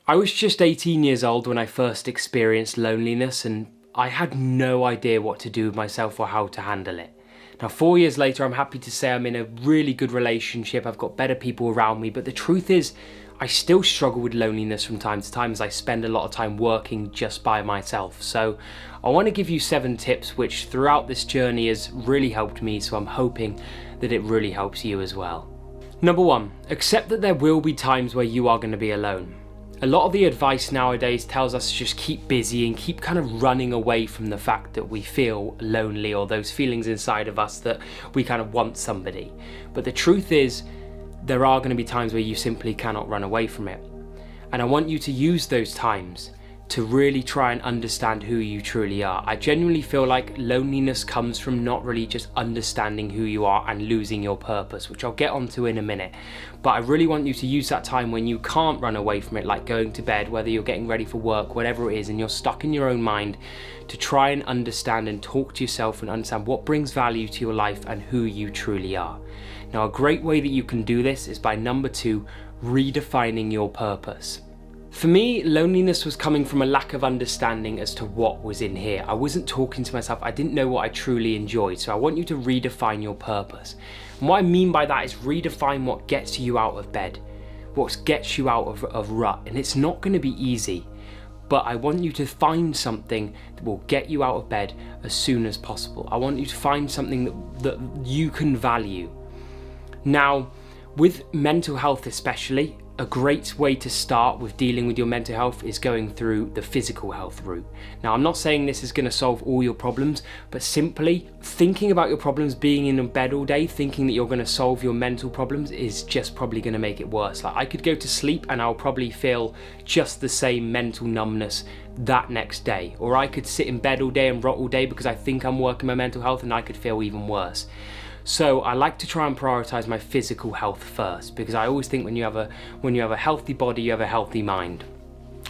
I was just 18 years old when I first experienced loneliness, and I had no idea what to do with myself or how to handle it. Now 4 years later, I'm happy to say I'm in a really good relationship, I've got better people around me, but the truth is, I still struggle with loneliness from time to time as I spend a lot of time working just by myself. So I want to give you 7 tips which throughout this journey has really helped me, so I'm hoping that it really helps you as well. Number 1, accept that there will be times where you are going to be alone. A lot of the advice nowadays tells us to just keep busy and keep kind of running away from the fact that we feel lonely or those feelings inside of us that we kind of want somebody. But the truth is, there are going to be times where you simply cannot run away from it. And I want you to use those times to really try and understand who you truly are. I genuinely feel like loneliness comes from not really just understanding who you are and losing your purpose, which I'll get onto in a minute. But I really want you to use that time when you can't run away from it, like going to bed, whether you're getting ready for work, whatever it is, and you're stuck in your own mind, to try and understand and talk to yourself and understand what brings value to your life and who you truly are. Now, a great way that you can do this is by number 2, redefining your purpose. For me, loneliness was coming from a lack of understanding as to what was in here. I wasn't talking to myself, I didn't know what I truly enjoyed, so I want you to redefine your purpose. And what I mean by that is redefine what gets you out of bed, what gets you out of rut, and it's not going to be easy, but I want you to find something that will get you out of bed as soon as possible. I want you to find something that you can value. Now, with mental health especially, a great way to start with dealing with your mental health is going through the physical health route. Now, I'm not saying this is going to solve all your problems, but simply thinking about your problems, being in bed all day, thinking that you're going to solve your mental problems is just probably going to make it worse. Like, I could go to sleep and I'll probably feel just the same mental numbness that next day. Or I could sit in bed all day and rot all day because I think I'm working my mental health and I could feel even worse. So I like to try and prioritize my physical health first, because I always think when you have a healthy body, you have a healthy mind.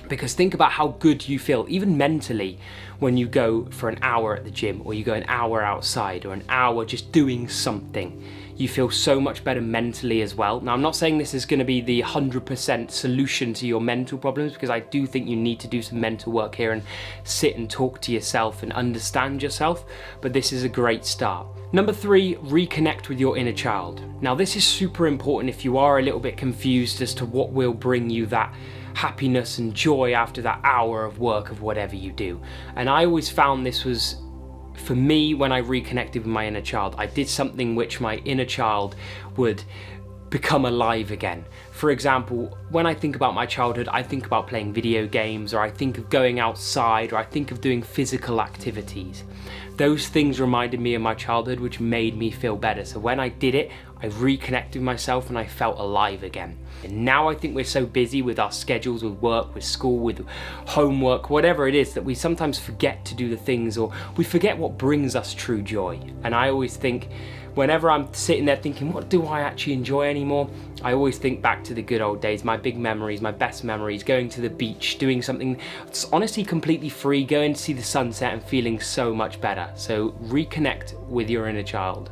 Because think about how good you feel, even mentally, when you go for an hour at the gym, or you go an hour outside, or an hour just doing something. You feel so much better mentally as well. Now, I'm not saying this is going to be the 100% solution to your mental problems, because I do think you need to do some mental work here and sit and talk to yourself and understand yourself, but this is a great start. Number 3, reconnect with your inner child. Now, this is super important if you are a little bit confused as to what will bring you that happiness and joy after that hour of work of whatever you do. And I always found this was, for me, when I reconnected with my inner child, I did something which my inner child would become alive again. For example, when I think about my childhood, I think about playing video games, or I think of going outside, or I think of doing physical activities. Those things reminded me of my childhood, which made me feel better. So when I did it, I reconnected with myself and I felt alive again. And now I think we're so busy with our schedules, with work, with school, with homework, whatever it is, that we sometimes forget to do the things, or we forget what brings us true joy. And I always think, whenever I'm sitting there thinking, what do I actually enjoy anymore? I always think back to the good old days, my big memories, my best memories, going to the beach, doing something that's honestly completely free, going to see the sunset and feeling so much better. So reconnect with your inner child.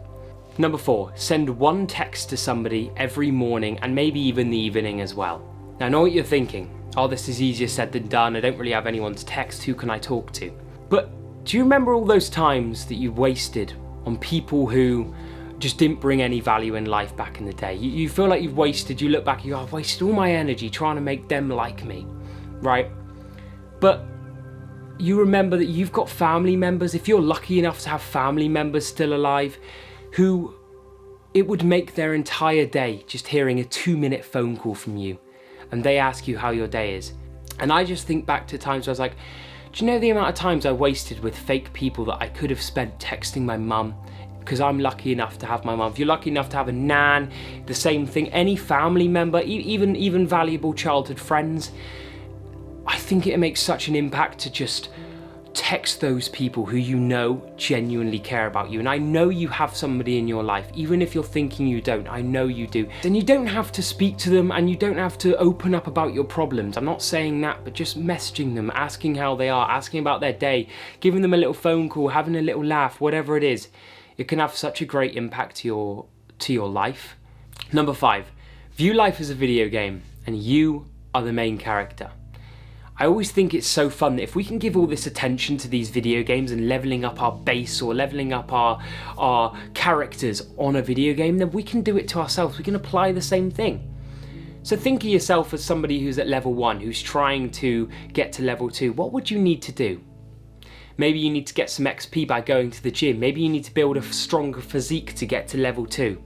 Number 4, send one text to somebody every morning and maybe even the evening as well. Now, I know what you're thinking. Oh, this is easier said than done. I don't really have anyone to text. Who can I talk to? But do you remember all those times that you wasted on people who just didn't bring any value in life back in the day? You feel like you've wasted, you look back and you go, I've wasted all my energy trying to make them like me, right? But you remember that you've got family members, if you're lucky enough to have family members still alive, who it would make their entire day just hearing a 2-minute phone call from you and they ask you how your day is. And I just think back to times where I was like, do you know the amount of times I wasted with fake people that I could have spent texting my mum, because I'm lucky enough to have my mum. If you're lucky enough to have a nan, the same thing, any family member, even valuable childhood friends, I think it makes such an impact to just text those people who you know genuinely care about you. And I know you have somebody in your life, even if you're thinking you don't, I know you do. And you don't have to speak to them and you don't have to open up about your problems. I'm not saying that, but just messaging them, asking how they are, asking about their day, giving them a little phone call, having a little laugh, whatever it is, it can have such a great impact to your life. Number 5, view life as a video game and you are the main character. I always think it's so fun that if we can give all this attention to these video games and leveling up our base or leveling up our characters on a video game, then we can do it to ourselves. We can apply the same thing. So think of yourself as somebody who's at level 1, who's trying to get to level 2. What would you need to do? Maybe you need to get some XP by going to the gym. Maybe you need to build a stronger physique to get to level 2.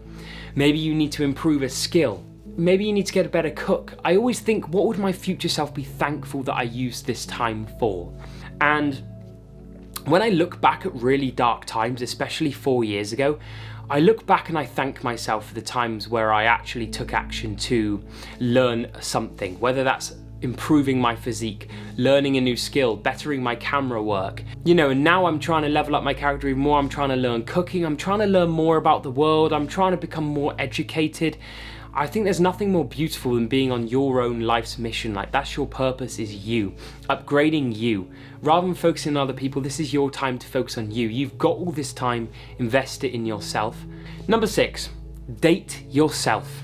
Maybe you need to improve a skill. Maybe you need to get a better cook. I always think, what would my future self be thankful that I used this time for? And when I look back at really dark times, especially 4 years ago, I look back and I thank myself for the times where I actually took action to learn something, whether that's improving my physique, learning a new skill, bettering my camera work. And now I'm trying to level up my character even more. I'm trying to learn cooking. I'm trying to learn more about the world. I'm trying to become more educated. I think there's nothing more beautiful than being on your own life's mission. Like, that's your purpose, is you, upgrading you. Rather than focusing on other people, this is your time to focus on you. You've got all this time, invest it in yourself. Number 6, date yourself.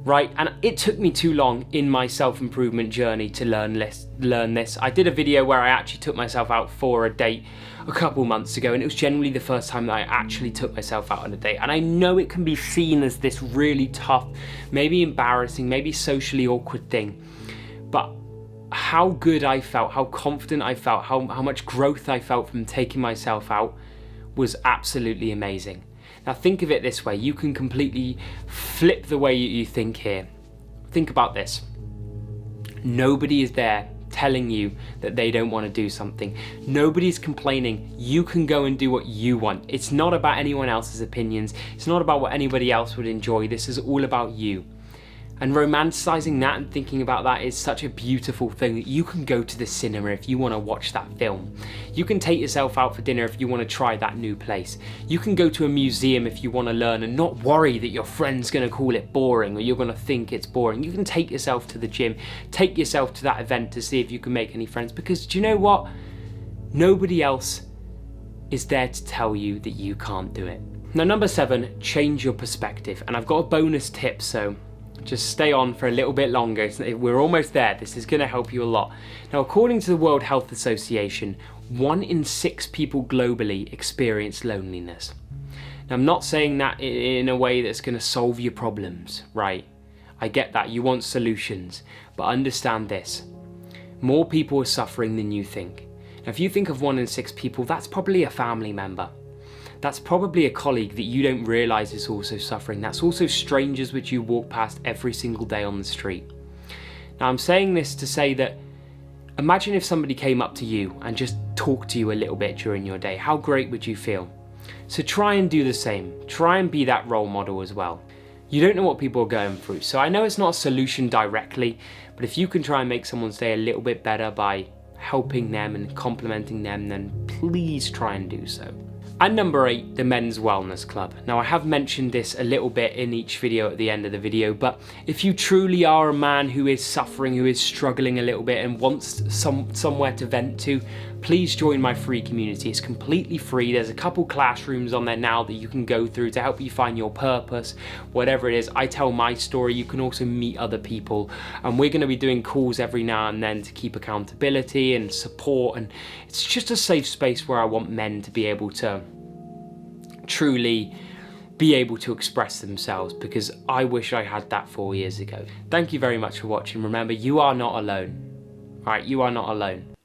Right, and it took me too long in my self-improvement journey to learn this. I did a video where I actually took myself out for a date a couple months ago, and it was generally the first time that I actually took myself out on a date. And I know it can be seen as this really tough, maybe embarrassing, maybe socially awkward thing, but how good I felt, how confident I felt, how much growth I felt from taking myself out was absolutely amazing. Now think of it this way, you can completely flip the way you think here. Think about this. Nobody is there telling you that they don't want to do something. Nobody's complaining. You can go and do what you want. It's not about anyone else's opinions. It's not about what anybody else would enjoy. This is all about you. And romanticizing that and thinking about that is such a beautiful thing, that you can go to the cinema if you want to watch that film. You can take yourself out for dinner if you want to try that new place. You can go to a museum if you want to learn and not worry that your friend's going to call it boring or you're going to think it's boring. You can take yourself to the gym, take yourself to that event to see if you can make any friends, because do you know what? Nobody else is there to tell you that you can't do it. Now, number 7, change your perspective. And I've got a bonus tip, so just stay on for a little bit longer. We're almost there. This is going to help you a lot. Now, according to the World Health Association, 1 in 6 people globally experience loneliness. Now, I'm not saying that in a way that's going to solve your problems, right? I get that. You want solutions. But understand this. More people are suffering than you think. Now, if you think of 1 in 6 people, that's probably a family member. That's probably a colleague that you don't realise is also suffering. That's also strangers which you walk past every single day on the street. Now, I'm saying this to say that imagine if somebody came up to you and just talked to you a little bit during your day. How great would you feel? So try and do the same. Try and be that role model as well. You don't know what people are going through, so I know it's not a solution directly, but if you can try and make someone's day a little bit better by helping them and complimenting them, then please try and do so. And number 8, the Men's Wellness Club. Now, I have mentioned this a little bit in each video at the end of the video, but if you truly are a man who is suffering, who is struggling a little bit and wants somewhere to vent to, please join my free community. It's completely free. There's a couple classrooms on there now that you can go through to help you find your purpose, whatever it is. I tell my story. You can also meet other people, and we're going to be doing calls every now and then to keep accountability and support, and it's just a safe space where I want men to be able to truly be able to express themselves, because I wish I had that 4 years ago. Thank you very much for watching. Remember, you are not alone. All right, you are not alone.